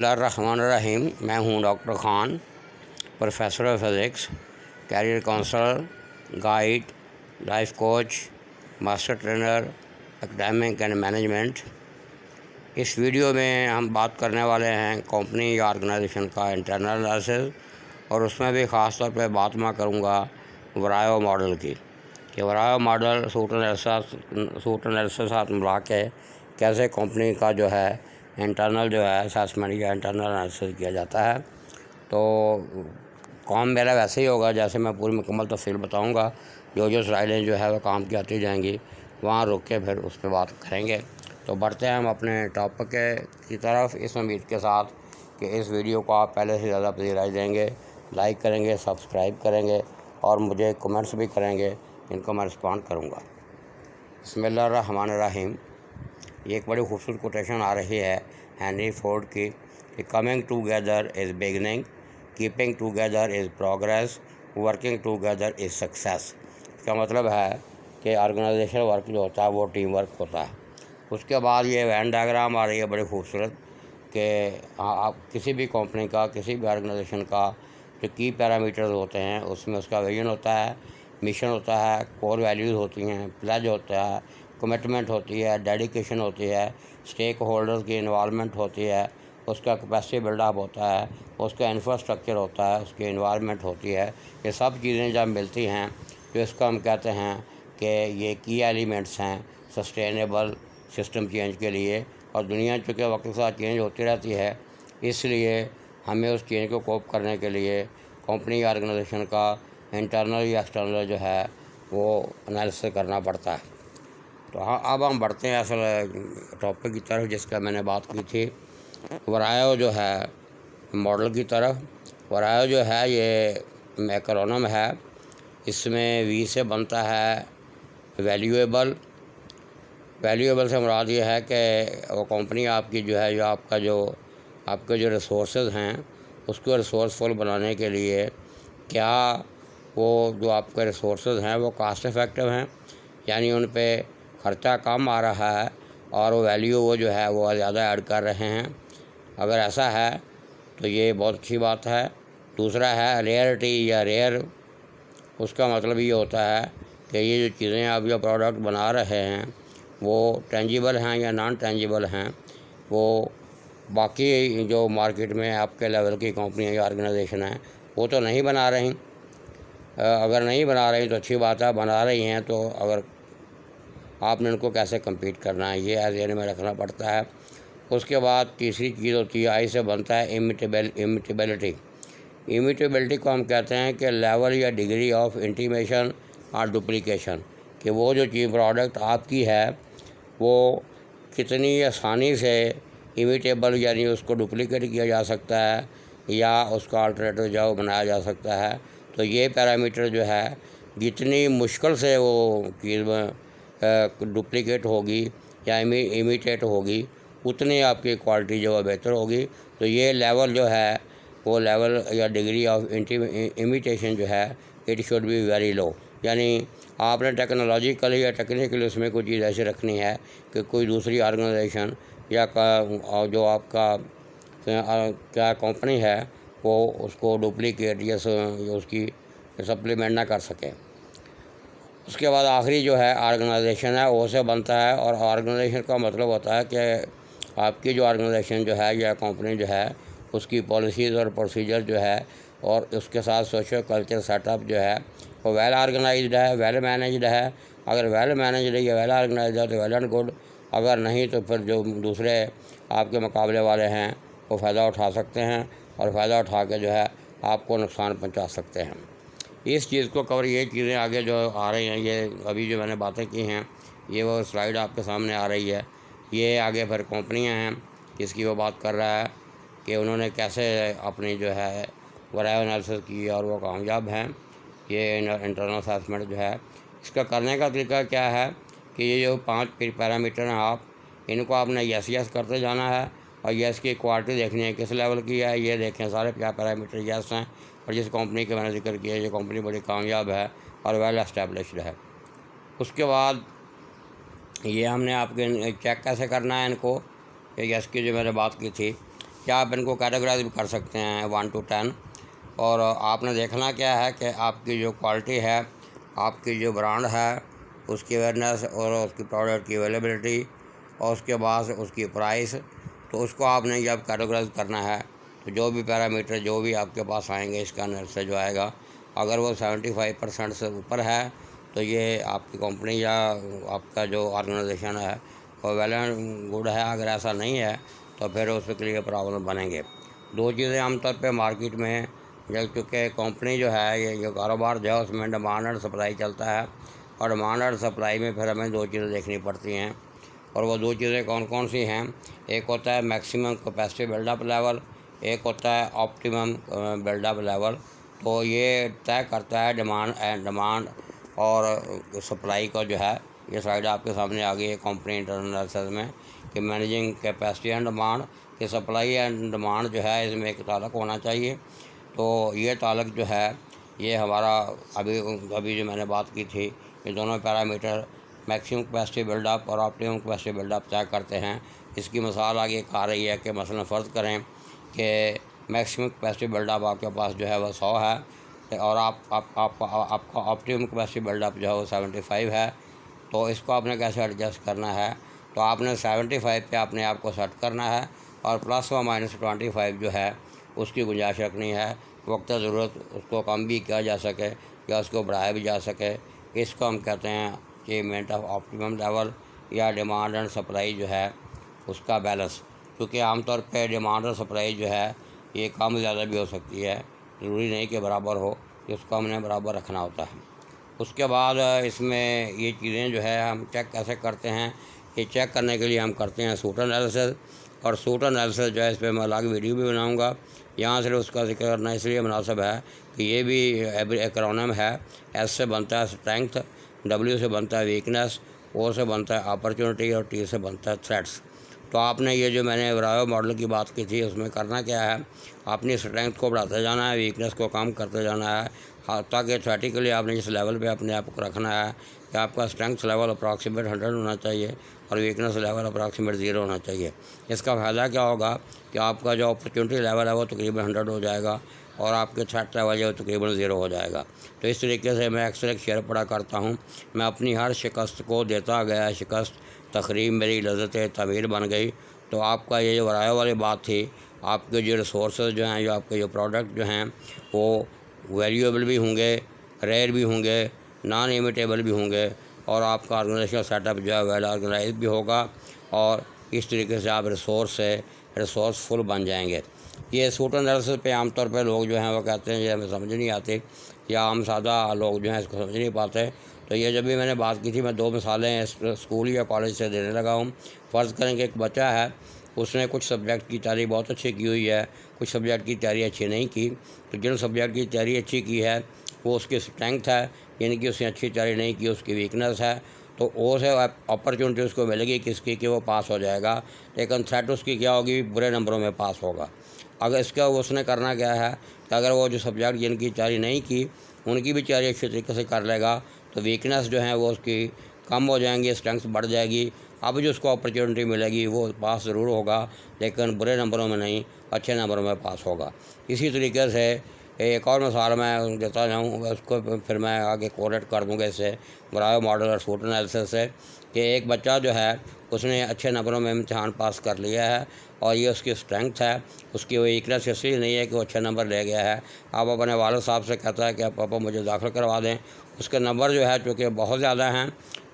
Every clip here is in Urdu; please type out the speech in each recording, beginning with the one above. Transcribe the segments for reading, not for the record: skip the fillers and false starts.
بسم اللہ الرحمن الرحیم۔ میں ہوں doctor Khan, professor of physics, career counsellor, guide, life coach, master trainer, academic and management. اس ویڈیو میں ہم بات کرنے والے ہیں کمپنی یا آرگنائزیشن کا انٹرنل انالیسس، اور اس میں بھی خاص طور پہ بات میں کروں گا ورایو ماڈل کی، کہ ورایو ماڈل سوٹ انالیسس ساتھ ملا کے کیسے کمپنی کا جو ہے انٹرنل جو ہے اسیسمنٹ یا انٹرنل انالیسس کیا جاتا ہے۔ تو کام میرا ویسے ہی ہوگا جیسے میں پوری مکمل تفصیل بتاؤں گا، جو سلائڈیں جو ہے وہ کام کی آتی جائیں گی، وہاں رک کے پھر اس پہ بات کریں گے۔ تو بڑھتے ہیں ہم اپنے ٹاپک کی طرف، اس امید کے ساتھ کہ اس ویڈیو کو آپ پہلے سے زیادہ پذیرائی دیں گے، لائک کریں گے، سبسکرائب کریں گے، اور مجھے کمنٹس بھی کریں گے، ان کو میں رسپانڈ کروں گا۔ بسم اللہ الرحمن الرحیم۔ یہ ایک بڑی خوبصورت کوٹیشن آ رہی ہے ہینری فورڈ کی، کہ coming together is beginning, keeping together is progress, working together is success. اس کا مطلب ہے کہ آرگنائزیشن ورک جو ہوتا ہے وہ ٹیم ورک ہوتا ہے۔ اس کے بعد یہ وین ڈائیگرام آ رہی ہے بڑی خوبصورت، کہ آپ کسی بھی کمپنی کا، کسی بھی آرگنائزیشن کا جو کی پیرامیٹرز ہوتے ہیں، اس میں اس کا ویژن ہوتا ہے، مشن ہوتا ہے، کور ویلیوز ہوتی ہیں، پلیج ہوتا ہے، کمٹمنٹ ہوتی ہے، ڈیڈیکیشن ہوتی ہے، اسٹیک ہولڈرز کی انوالومنٹ ہوتی ہے، اس کا کیپیسٹی بلڈ اپ ہوتا ہے، اس کا انفراسٹرکچر ہوتا ہے، اس کی انوائرمنٹ ہوتی ہے۔ یہ سب چیزیں جب ملتی ہیں تو اس کو ہم کہتے ہیں کہ یہ کی ایلیمنٹس ہیں سسٹینیبل سسٹم چینج کے لیے۔ اور دنیا چونکہ وقت کے ساتھ چینج ہوتی رہتی ہے، اس لیے ہمیں اس چینج کو کوپ کرنے کے لیے کمپنی یا آرگنائزیشن کا انٹرنل یا ایکسٹرنل جو ہے وہ انالیسس کرنا پڑتا ہے۔ تو اب ہم بڑھتے ہیں اصل ٹاپک کی طرف جس کا میں نے بات کی تھی، ورایو جو ہے ماڈل کی طرف۔ ورایو جو ہے یہ ایکرونم ہے، اس میں وی سے بنتا ہے ویلیویبل۔ ویلیویبل سے مراد یہ ہے کہ وہ کمپنی آپ کی جو ہے، جو آپ کے جو ریسورسز ہیں، اس کو ریسورسفل بنانے کے لیے کیا وہ جو آپ کے ریسورسز ہیں وہ کاسٹ افیکٹو ہیں، یعنی ان پہ خرچہ کم آ رہا ہے اور وہ ویلیو وہ جو ہے وہ زیادہ ایڈ کر رہے ہیں۔ اگر ایسا ہے تو یہ بہت اچھی بات ہے۔ دوسرا ہے ریئرٹی یا ریئر۔ اس کا مطلب یہ ہوتا ہے کہ یہ جو چیزیں آپ جو پروڈکٹ بنا رہے ہیں وہ ٹینجیبل ہیں یا نان ٹینجیبل ہیں، وہ باقی جو مارکیٹ میں آپ کے لیول کی کمپنیاں یا آرگنائزیشن ہیں وہ تو نہیں بنا رہی۔ اگر نہیں بنا رہی تو اچھی بات ہے، بنا رہی ہیں تو اگر آپ نے ان کو کیسے کمپیٹ کرنا ہے، یہ ذہن میں رکھنا پڑتا ہے۔ اس کے بعد تیسری چیز ہوتی ہے، آئی سے بنتا ہے امیٹیبلٹی۔ امیٹیبلٹی کو ہم کہتے ہیں کہ لیول یا ڈگری آف انٹیمیشن اور ڈپلیکیشن، کہ وہ جو چیز پروڈکٹ آپ کی ہے وہ کتنی آسانی سے امیٹیبل، یعنی اس کو ڈپلیکیٹ کیا جا سکتا ہے یا اس کا الٹرنیٹو جو بنایا جا سکتا ہے۔ تو یہ پیرامیٹر جو ہے جتنی مشکل سے وہ چیز ڈپلیکیٹ ہوگی یا امیٹیٹ ہوگی، اتنی آپ کی کوالٹی جو ہے بہتر ہوگی۔ تو یہ لیول جو ہے وہ لیول یا ڈگری آف امیٹیشن جو ہے it should be very low, یعنی آپ نے ٹیکنالوجیکلی یا ٹیکنیکلی اس میں کوئی چیز ایسی رکھنی ہے کہ کوئی دوسری آرگنائزیشن یا جو آپ کا کیا کمپنی ہے وہ اس کو ڈپلیکیٹ یا اس کی سپلیمنٹ نہ کر سکے۔ اس کے بعد آخری جو ہے آرگنائزیشن ہے، وہ سے بنتا ہے، اور آرگنائزیشن کا مطلب ہوتا ہے کہ آپ کی جو آرگنائزیشن جو ہے یا کمپنی جو ہے اس کی پالیسیز اور پروسیجر جو ہے، اور اس کے ساتھ سوشل کلچر سیٹ اپ جو ہے وہ ویل آرگنائزڈ ہے، ویل مینجڈ ہے۔ اگر ویل مینجڈ ہے یا ویل آرگنائزڈ ہے تو ویل اینڈ گڈ، اگر نہیں تو پھر جو دوسرے آپ کے مقابلے والے ہیں وہ فائدہ اٹھا سکتے ہیں، اور فائدہ اٹھا کے جو ہے آپ کو نقصان پہنچا سکتے ہیں۔ اس چیز کو کور، یہ چیزیں آگے جو آ رہی ہیں، یہ ابھی جو میں نے باتیں کی ہیں، یہ وہ سلائیڈ آپ کے سامنے آ رہی ہے۔ یہ آگے پھر کمپنیاں ہیں جس کی وہ بات کر رہا ہے کہ انہوں نے کیسے اپنی جو ہے ورایو انالیسس کی اور وہ کامیاب ہیں۔ یہ انٹرنل اسیسمنٹ جو ہے اس کا کرنے کا طریقہ کیا ہے کہ یہ جو 5 پیرامیٹر ہیں آپ ان کو آپ نے یس کرتے جانا ہے، اور یس کی کوالٹی دیکھنی ہے کس لیول کی ہے۔ یہ دیکھیں سارے پیرامیٹر یس ہیں، اور جس کمپنی کے میں نے ذکر کیا یہ کمپنی بڑی کامیاب ہے اور ویل اسٹیبلشڈ ہے۔ اس کے بعد یہ ہم نے آپ کے چیک کیسے کرنا ہے ان کو، کہ یس کی جو میں نے بات کی تھی یا آپ ان کو کیٹیگرائز بھی کر سکتے ہیں 1 to 10. اور آپ نے دیکھنا کیا ہے کہ آپ کی جو کوالٹی ہے، آپ کی جو برانڈ ہے، اس کی اویئرنیس اور اس کی پروڈکٹ کی اویلیبلٹی اور اس کے بعد اس کی پرائس، تو اس کو آپ نے جب کیٹیگرائز کرنا ہے تو جو بھی پیرامیٹر جو بھی آپ کے پاس آئیں گے اس کا اندر سے جو آئے گا، اگر وہ 75% سے اوپر ہے تو یہ آپ کی کمپنی یا آپ کا جو آرگنائزیشن ہے وہ ویل اینڈ گڈ ہے. اگر ایسا نہیں ہے تو پھر اس کے لیے پرابلم بنیں گے. دو چیزیں عام طور پہ مارکیٹ میں، جب چونکہ کمپنی جو ہے یہ جو کاروبار جو ہے اس میں ڈیمانڈ اور سپلائی چلتا ہے، اور ڈیمانڈ اور سپلائی میں پھر ہمیں 2 چیزیں دیکھنی پڑتی ہیں. اور وہ 2 چیزیں کون کون سی ہیں؟ ایک ہوتا ہے maximum capacity build up level, ایک ہوتا ہے آپٹیمم بلڈ اپ لیول. تو یہ طے کرتا ہے ڈیمانڈ اور سپلائی کا جو ہے. یہ سائڈ آپ کے سامنے آ گئی ہے کمپنی انٹرنل ایکسس میں کہ مینیجنگ کیپیسٹی اینڈ ڈیمانڈ، کہ سپلائی اینڈ ڈیمانڈ جو ہے اس میں ایک تعلق ہونا چاہیے. تو یہ تعلق جو ہے یہ ہمارا ابھی جو میں نے بات کی تھی، یہ دونوں parameter maximum capacity build up اور آپٹیمم کیپیسٹی بلڈ اپ طے کرتے ہیں. اس کی مثال آگے آ رہی ہے کہ مثلا فرض کریں کہ میکسیمم کیپیسٹی بلڈ اپ آپ کے پاس جو ہے وہ 100 ہے، اور آپ کا آپٹیمم کیپیسٹی بلڈ اپ جو ہے وہ 75 ہے. تو اس کو آپ نے کیسے ایڈجسٹ کرنا ہے؟ تو آپ نے 75 پہ اپنے آپ کو سیٹ کرنا ہے، اور +/- جو ہے اس کی گنجائش رکھنی ہے. وقت ضرورت اس کو کم بھی کیا جا سکے یا اس کو بڑھایا بھی جا سکے. اس کو ہم کہتے ہیں اچیومنٹ آف آپٹیمم لیول، یا ڈیمانڈ اینڈ سپلائی جو ہے اس کا بیلنس. کیونکہ عام طور پہ ڈیمانڈ اور سپلائی جو ہے یہ کم زیادہ بھی ہو سکتی ہے، ضروری نہیں کہ برابر ہو، اس کو ہم نے برابر رکھنا ہوتا ہے. اس کے بعد اس میں یہ چیزیں جو ہے ہم چیک کیسے کرتے ہیں؟ یہ چیک کرنے کے لیے ہم کرتے ہیں سوٹ انالیسس. اور سوٹ انالیسس جو ہے اس پہ میں الگ ویڈیو بھی بناؤں گا. یہاں سے اس کا ذکر کرنا اس لیے مناسب ہے کہ یہ بھی ایکرونم ہے. ایس سے بنتا ہے اسٹرینگتھ، ڈبلیو سے بنتا ہے ویکنیس، او سے بنتا ہے اپرچونٹی، اور ٹی سے بنتا ہے تھریٹس. تو آپ نے یہ جو میں نے برایو ماڈل کی بات کی تھی اس میں کرنا کیا ہے؟ اپنی اسٹرینگتھ کو بڑھاتے جانا ہے، ویکنیس کو کم کرتے جانا ہے، تاکہ تھیوریٹیکلی آپ نے جس لیول پہ اپنے آپ کو رکھنا ہے کہ آپ کا اسٹرینگتھ لیول اپراکسیمیٹ 100 ہونا چاہیے اور ویکنیس لیول اپراکسیمیٹ 0 ہونا چاہیے. اس کا فائدہ کیا ہوگا کہ آپ کا جو اپرچونٹی لیول ہے وہ تقریباً 100 ہو جائے گا، اور آپ کے تھریٹ لیول جو تقریباً 0 ہو جائے گا. تو اس طریقے سے میں اکثر ایک شعر پڑھا کرتا ہوں، میں اپنی ہر شکست کو دیتا گیا شکست، تقریب میری لذت تعمیر بن گئی. تو آپ کا یہ جو ورایو والی بات تھی، آپ کے جو ریسورسز جو ہیں، جو آپ کے جو پروڈکٹ جو ہیں وہ ویلیویبل بھی ہوں گے، ریئر بھی ہوں گے، نان ایمیٹیبل بھی ہوں گے، اور آپ کا آرگنائزیشن سیٹ اپ جو ہے ویل آرگنائز بھی ہوگا، اور اس طریقے سے آپ ریسورسفل بن جائیں گے. یہ سوٹ انالیسس پہ عام طور پہ لوگ جو ہیں وہ کہتے ہیں یہ ہمیں سمجھ نہیں آتی، یا عام سادہ لوگ جو ہیں اس کو سمجھ نہیں پاتے. تو یہ جب بھی میں نے بات کی تھی، میں 2 مثالیں اسکول یا کالج سے دینے لگا ہوں. فرض کریں کہ ایک بچہ ہے، اس نے کچھ سبجیکٹ کی تیاری بہت اچھی کی ہوئی ہے، کچھ سبجیکٹ کی تیاری اچھی نہیں کی. تو جن سبجیکٹ کی تیاری اچھی کی ہے وہ اس کی اسٹرینگتھ ہے، یعنی کہ اس نے اچھی تیاری نہیں کی اس کی ویکنیس ہے. تو او سے اپرچونٹی اس کو ملے گی کس کی کہ وہ پاس ہو جائے گا، لیکن تھریٹ اس کی کیا ہوگی؟ برے نمبروں میں پاس ہوگا. اگر اس کا اس نے کرنا کیا ہے کہ اگر وہ جو سبجیکٹ جن کی تیاری نہیں کی ان کی بھی تیاری اچھی طریقے سے کر لے گا تو ویکنیس جو ہیں وہ اس کی کم ہو جائیں گی، اسٹرینگتھ بڑھ جائے گی. اب جو اس کو اپرچونٹی ملے گی وہ پاس ضرور ہوگا، لیکن برے نمبروں میں نہیں، اچھے نمبروں میں پاس ہوگا. اسی طریقے سے ایک اور مثال میں دیتا جاؤں، اس کو پھر میں آگے کوریٹ کر دوں گا اس سے برایو ماڈل اور سوٹ انالیسس سے، کہ ایک بچہ جو ہے اس نے اچھے نمبروں میں امتحان پاس کر لیا ہے، اور یہ اس کی اسٹرینگتھ ہے. اس کی ویکنیس اس لیے نہیں ہے کہ وہ اچھے نمبر لے گیا ہے. آپ اپنے والد صاحب سے کہتا ہے کہ پاپا مجھے داخل کروا دیں، اس کے نمبر جو ہے چونکہ بہت زیادہ ہیں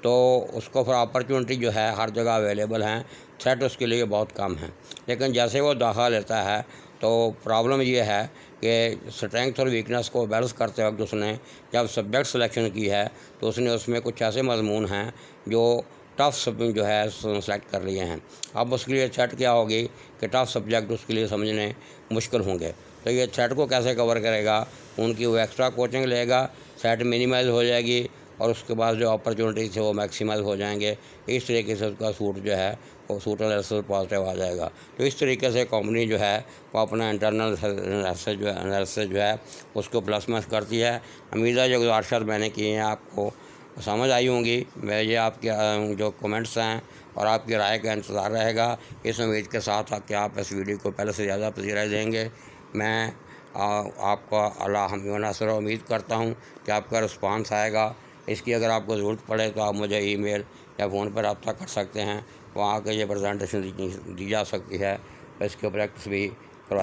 تو اس کو پھر اپرچونٹی جو ہے ہر جگہ اویلیبل ہیں، تھریٹ اس کے لیے بہت کم ہیں. لیکن جیسے وہ داخلہ لیتا ہے تو پرابلم یہ ہے کہ اسٹرینگتھ اور ویکنیس کو بیلنس کرتے وقت اس نے جب سبجیکٹ سلیکشن کی ہے تو اس نے اس میں کچھ ایسے مضمون ہیں جو ٹف جو ہے سلیکٹ کر لیے ہیں. اب اس کے لیے تھریٹ کیا ہوگی کہ ٹف سبجیکٹ اس کے لیے سمجھنے مشکل ہوں گے. تو یہ تھریٹ کو کیسے کور کرے گا؟ ان کی وہ ایکسٹرا کوچنگ لے گا، تھریٹ منیمائز ہو جائے گی، اور اس کے بعد جو اپرچونٹیز ہے وہ میکسیمائز ہو جائیں گے. اس طریقے سے اس کا سوٹ جو ہے وہ سوٹ انالیسس پازیٹیو آ جائے گا. تو اس طریقے سے کمپنی جو ہے وہ اپنا انٹرنل انالیسس جو ہے اس کو پلس مائنس کرتی ہے. امید ہے جو گزارشات میں نے کی ہیں آپ کو سمجھ آئی ہوں گی۔ میں یہ آپ کے جو کمنٹس ہیں اور آپ کی رائے کا انتظار رہے گا، اس امید کے ساتھ کہ آپ اس ویڈیو کو پہلے سے زیادہ پذیرائی دیں گے۔ میں آپ کو اللہ حمد و نصر امید کرتا ہوں کہ آپ کا رسپانس آئے گا۔ اس کی اگر آپ کو ضرورت پڑے تو آپ مجھے ای میل یا فون پر رابطہ کر سکتے ہیں، وہاں کے یہ پریزنٹیشن دی جا سکتی ہے، اس کی پریکٹس بھی